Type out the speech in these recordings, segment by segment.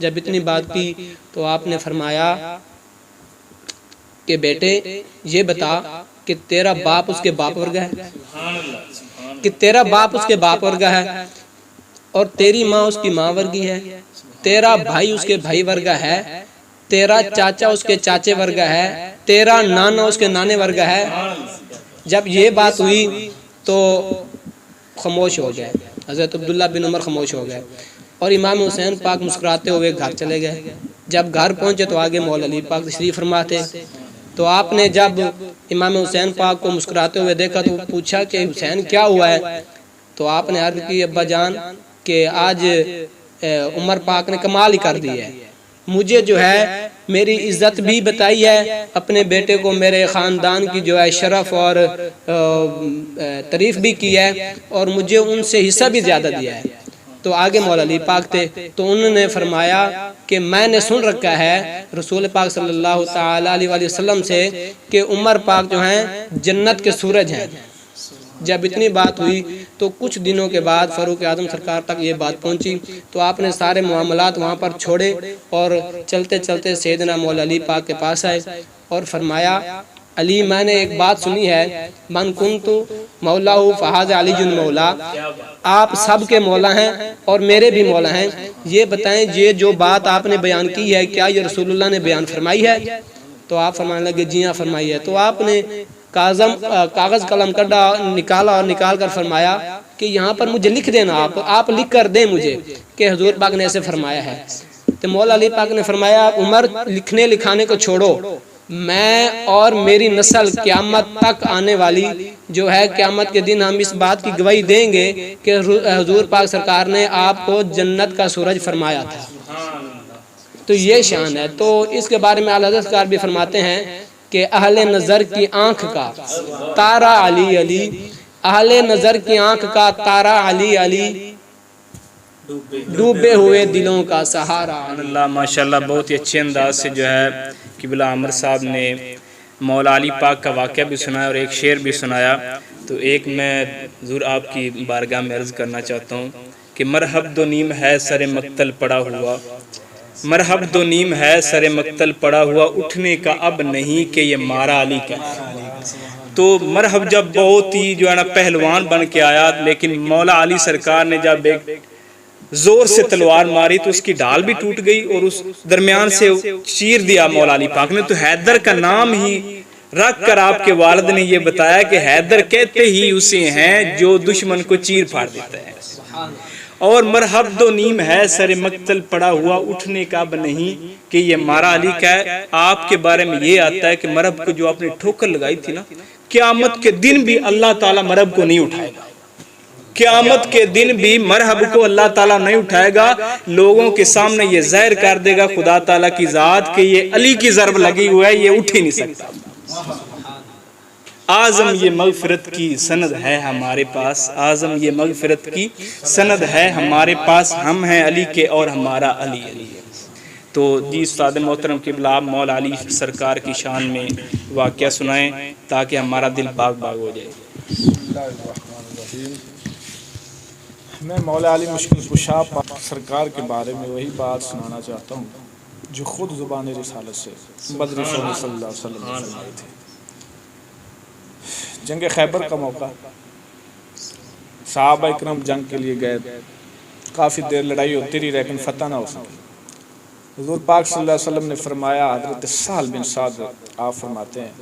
جب اتنی بات کی تو آپ نے فرمایا کہ بیٹے یہ بتا کہ تیرا باپ اس کے باپ ورگا ہے، کہ تیرا باپ اس کے باپ ورگا ہے، اور تیری ماں اس کی ماں ورگی ہے، تیرا بھائی اس کے بھائی ورگا ہے، تیرا چاچا اس کے چاچے ورگا ہے، تیرا نانا اس کے نانے ورگا ہے۔ جب یہ بات ہوئی تو خاموش ہو گئے، حضرت عبداللہ بن عمر خاموش ہو گئے، اور امام حسین پاک مسکراتے ہوئے گھر چلے گئے۔ جب گھر پہنچے تو آگے مولا علی پاک تشریف فرما تھے، تو آپ نے جب امام حسین پاک کو مسکراتے ہوئے دیکھا تو پوچھا کہ حسین کیا ہوا ہے؟ تو آپ نے عرض کی ابا جان کہ آج عمر پاک نے کمال ہی کر دی ہے، مجھے جو ہے میری عزت بھی بتائی ہے، اپنے بیٹے کو میرے خاندان کی جو ہے شرف اور تعریف بھی کی ہے، اور مجھے ان سے حصہ بھی زیادہ دیا ہے۔ تو آگے مولا علی پاک تھے، تو انہوں نے فرمایا کہ میں نے سن رکھا ہے رسول پاک صلی اللہ تعالی علیہ وسلم سے کہ عمر پاک جو ہیں جنت کے سورج ہیں۔ جب اتنی بات ہوئی تو کچھ دنوں کے بعد فاروق اعظم سرکار تک یہ بات پہنچی، تو آپ نے سارے معاملات وہاں پر چھوڑے اور چلتے چلتے سیدنا مولا علی پاک کے پاس آئے اور فرمایا علی میں نے ایک بات سنی ہے، من کنت مولا فہذا علی جن مولا، آپ سب کے مولا ہیں اور میرے بھی مولا ہیں، یہ بتائیں یہ جو بات آپ نے بیان کی ہے کیا یہ رسول اللہ نے بیان فرمائی ہے؟ تو آپ فرمانے لگے جی ہاں فرمائی ہے۔ تو آپ نے کاغذ قلم نکالا اور نکال کر فرمایا کہ یہاں پر مجھے لکھ دینا، آپ لکھ کر دیں مجھے کہ حضور پاک نے ایسے فرمایا ہے۔ تو مولا علی پاک نے فرمایا عمر لکھنے لکھانے کو چھوڑو، میں اور میری نسل قیامت تک آنے والی جو ہے قیامت کے دن ہم اس بات کی گواہی دیں گے کہ حضور پاک سرکار نے آپ کو جنت کا سورج فرمایا تھا۔ تو یہ شان ہے۔ تو اس کے بارے میں اعلیٰ حضرت سرکار بھی فرماتے ہیں کہ اہل نظر کی آنکھ کا تارا علی علی، اہل نظر کی آنکھ کا تارا علی علی، ڈوبے ہوئے دلوں کا سہارا۔ اللہ ماشاءاللہ بہت ہی اچھے انداز سے جو ہے قبلہ عامر صاحب نے مولا علی پاک کا واقعہ بھی سنایا اور ایک شعر بھی سنایا۔ تو ایک میں ضرور آپ کی بارگاہ میں عرض کرنا چاہتا ہوں کہ مرحب دو نیم ہے سر مقتل پڑا ہوا، مرحب دو نیم ہے سر مقتل پڑا ہوا، اٹھنے کا اب نہیں کہ یہ مارا علی کا۔ تو مرحب جب بہت ہی جو ہے نا پہلوان بن کے آیا، لیکن مولا علی سرکار نے جب ایک زور سے تلوار ماری تو اس کی ڈال بھی ٹوٹ گئی اور اس درمیان سے چیر دیا مولا علی پاک نے۔ تو حیدر کا نام ہی رکھ کر آپ کے والد نے یہ بتایا کہ حیدر کہتے ہی اسے ہیں جو دشمن کو چیر پھاڑ دیتا ہے۔ اور مرحب دو نیم ہے سر مقتل پڑا ہوا، اٹھنے کا اب نہیں کہ یہ مارا علی کا ہے۔ آپ کے بارے میں یہ آتا ہے کہ مرحب کو جو آپ نے ٹھوکر لگائی تھی نا، قیامت کے دن بھی اللہ تعالیٰ مرحب کو نہیں اٹھائے گا، قیامت کے دن بھی مرحب کو اللہ تعالیٰ نہیں اٹھائے گا، لوگوں کے سامنے یہ ظاہر کر دے گا خدا تعالیٰ کی ذات کہ یہ علی کی ضرب لگی ہوا ہے، یہ اٹھ ہی نہیں سکتا۔ اعظم یہ مغفرت کی سند ہے ہمارے پاس، اعظم یہ مغفرت کی سند ہے ہمارے پاس، ہم ہیں علی کے اور ہمارا علی علی ہے۔ تو جی استاد محترم قبلہ آپ مولا علی سرکار کی شان میں واقعہ سنائیں تاکہ ہمارا دل باغ باغ ہو جائے۔ بسم اللہ الرحمن الرحیم۔ میں مولا علی مشکل کشا پاک سرکار کے بارے میں وہی بات سنانا چاہتا ہوں جو خود زبان رسالت سے بدر سونے صلی اللہ علیہ وسلم نے فرمائی تھی۔ جنگ خیبر کا موقع، صحابہ اکرام جنگ کے لیے گئے، کافی دیر لڑائی ہوتی رہی لیکن فتح نہ ہو سکی۔ حضور پاک صلی اللہ علیہ وسلم نے فرمایا، حضرت سہل بن سعد آپ فرماتے ہیں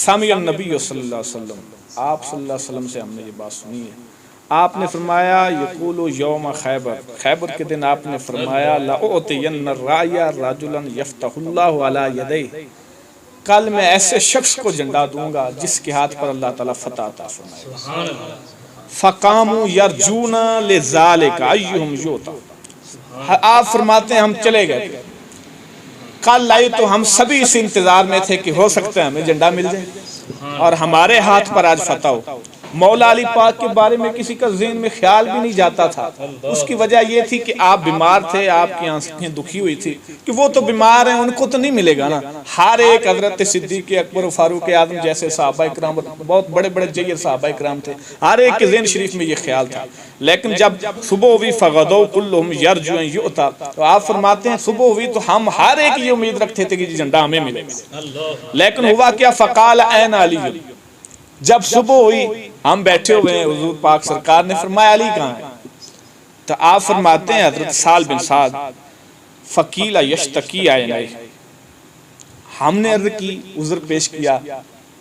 سمع النبی صلی اللہ علیہ وسلم، آپ صلی اللہ علیہ وسلم سے ہم نے یہ بات سنی ہے، آپ نے فرمایا یقول یوم خیبر، خیبر کے دن آپ نے فرمایا لأعطین الرایہ رجلا یفتح اللہ علی یدیہ، کل میں ایسے شخص کو جھنڈا دوں گا جس کے ہاتھ پر اللہ تعالیٰ فتح عطا فرمائے گا۔ فقاموا یرجون لذالک ایہم یؤتی، آپ فرماتے ہیں ہم چلے گئے، کل آئی تو ہم سبھی اس انتظار میں تھے کہ ہو سکتا ہے ہمیں جھنڈا مل جائے اور ہمارے ہاتھ پر آج فتح ہو۔ مولا علی پاک کے بارے میں کسی کا ذہن میں خیال بھی نہیں جاتا تھا. اس کی وجہ یہ تھی کہ آپ بیمار تھے, آپ کی آنکھیں دکھی ہوئی تھی کہ وہ تو بیمار ہیں, ان کو تو نہیں ملے گا نا. ہر ایک حضرت صدیق اکبر و فاروق اعظم جیسے صحابہ کرام, بہت بڑے بڑے جیر صحابہ کرام تھے, ہر ایک کے ذہن شریف میں یہ خیال تھا. لیکن جب صبح ہوئی فغدوا کلہم یرجو ان یؤتی, تو آپ فرماتے ہیں صبح ہوئی تو ہم ہر ایک یہ امید رکھتے تھے کہ یہ جھنڈا ہمیں ملے گا. لیکن ہوا کیا, فقال این علی, جب صبح ہوئی ہم بیٹھے ہوئے ہیں, حضور پاک سرکار نے فرمایا علی کہاں ہے؟ تو آپ فرماتے ہیں حضرت سہل بن سعد, فقیل یشتکی عینیہ, ہم نے عرض کی, عذر پیش کیا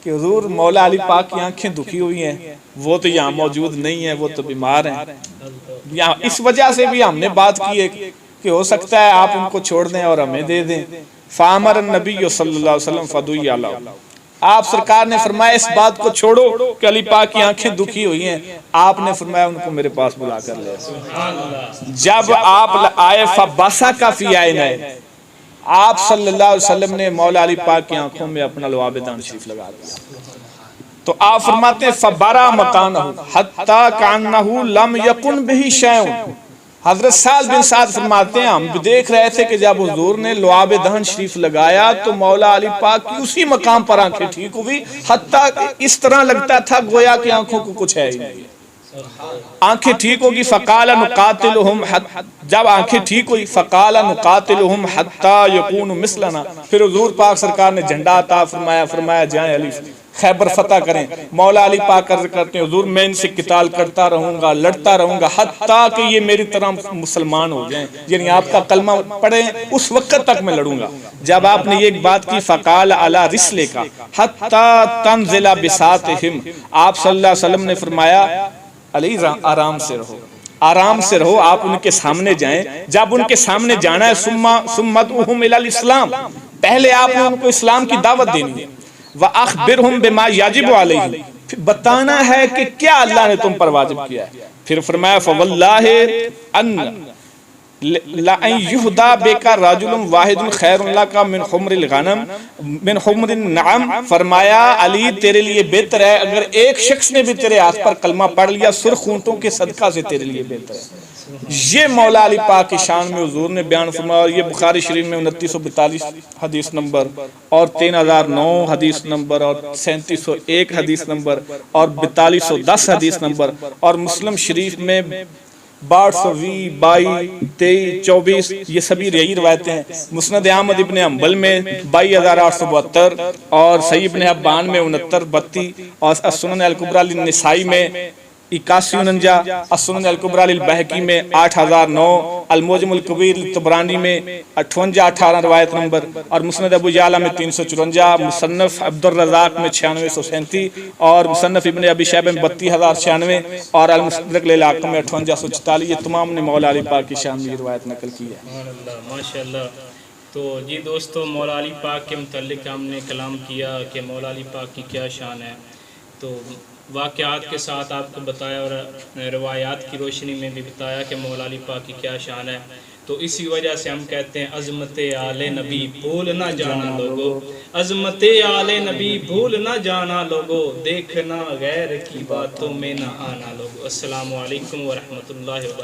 کہ حضور مولا علی پاک کی آنکھیں دکھی ہوئی ہیں, وہ تو یہاں موجود نہیں ہیں, وہ تو بیمار ہیں. یہاں اس وجہ سے بھی ہم نے بات کی ہے کہ ہو سکتا ہے آپ ان کو چھوڑ دیں اور ہمیں دے دیں. فامر النبی صلی اللہ علیہ وسلم فدعی علیہ, آپ سرکار نے فرمایا اس بات کو چھوڑو کہ علی پاک کی آنکھیں دکھی ہوئی ہیں. آپ نے فرمایا ان کو میرے پاس بلا کر لے. جب آپ آئے فبصق فی عینیہ, آپ صلی اللہ علیہ وسلم نے مولا علی پاک کی آنکھوں میں اپنا لعاب دان شریف لگا دیا. تو آپ فرماتے ہیں فبرا مکانہ حتی کانہ لم یکن بہ شیء. حضرت سہل بن سعد فرماتے ہیں ہم دیکھ رہے تھے کہ جب حضور نے لعاب دہن شریف لگایا تو مولا علی پاک کی اسی مقام پر آنکھیں ٹھیک ہوئی, حتیٰ اس طرح لگتا تھا گویا کہ آنکھوں کو کچھ ہے ہی نہیں, آنکھیں ٹھیک ہوگی. فقال نقاتلہم, جب آنکھیں ٹھیک ہوئی فقال نقاتلہم حتی یکونوا مثلنا, پھر حضور پاک سرکار نے جھنڈا عطا فرمایا, فرمایا جائیں علی خیبر فتح کریں. مولا علی پاک عرض کرتے ہیں حضور میں ان سے قتال کرتا رہوں گا, لڑتا رہوں گا حتیٰ کہ یہ میری طرح مسلمان ہو جائیں, یعنی آپ کا کلمہ پڑھیں اس وقت تک میں لڑوں گا. جب آپ نے یہ بات کی فقال علی رسلک حتیٰ تنزل بساطہم, آپ صلی اللہ علیہ وسلم نے فرمایا علی آرام سے رہو, آرام سے رہو, آپ ان کے سامنے جائیں. جب ان کے سامنے جانا ہے ثم ادعوہم الی الاسلام, پہلے آپ نے ان کو اسلام کی دعوت دینی ہے. وَأَخْبِرْهُمْ بِمَا يَجِبُ عَلَيْهِ, پھر بتانا ہے کہ کیا اللہ نے تم پر واجب کیا ہے. پھر فرمایا فَوَاللَّهِ أَنَّ لَأَنْ يُهْدَى بِكَ رَجُلٌ وَاحِدٌ خَيْرٌ لَكَ مِنْ حُمْرِ الْغَنَمِ مِنْ حُمْرِ النَّعَمِ. فرمایا علی تیرے لیے بہتر ہے اگر ایک شخص نے بھی تیرے ہاتھ پر کلمہ پڑھ لیا, سرخ اونٹوں کے صدقہ سے تیرے لیے بہتر ہے. یہ مولا علی پاک کی شان میں حضور نے بیان فرمایا, اور یہ بخاری شریف میں 2942 حدیث نمبر اور 3009 حدیث نمبر اور 3701 حدیث نمبر اور 4210 حدیث نمبر, اور مسلم شریف میں 6220 22 23 24 یہ سبھی یہی روایتیں ہیں. مسند احمد ابن حنبل میں 22872 اور صحیح ابن حبان میں 6932 اور السنن الکبریٰ للنسائی میں 8149, السنن الکبریٰ للبہقی میں 8009, المعجم الکبیر للطبرانی میں 5818 روایت نمبر, اور مسند ابو یعلا میں 354, مصنف عبد الرزاق میں 9637 اور مصنف ابن ابی شیبہ میں 32096 اور المستدرک للحاکم میں 5844. یہ تمام نے مولا علی پاک کی شان میں یہ روایت نقل کی ہے. سبحان اللہ, ماشاءاللہ. تو جی دوستو, مولا علی پاک کے متعلق ہم نے کلام کیا کہ مولا علی پاک کی کیا شان ہے, تو واقعات کے ساتھ آپ کو بتایا اور روایات کی روشنی میں بھی بتایا کہ مولا علی پاک کی کیا شان ہے. تو اسی وجہ سے ہم کہتے ہیں عظمت آل نبی بھول نہ جانا لوگو, عظمت آل نبی بھول نہ جانا لوگو, دیکھنا غیر کی باتوں میں نہ آنا لوگو. السلام علیکم ورحمۃ اللہ وبرکاتہ.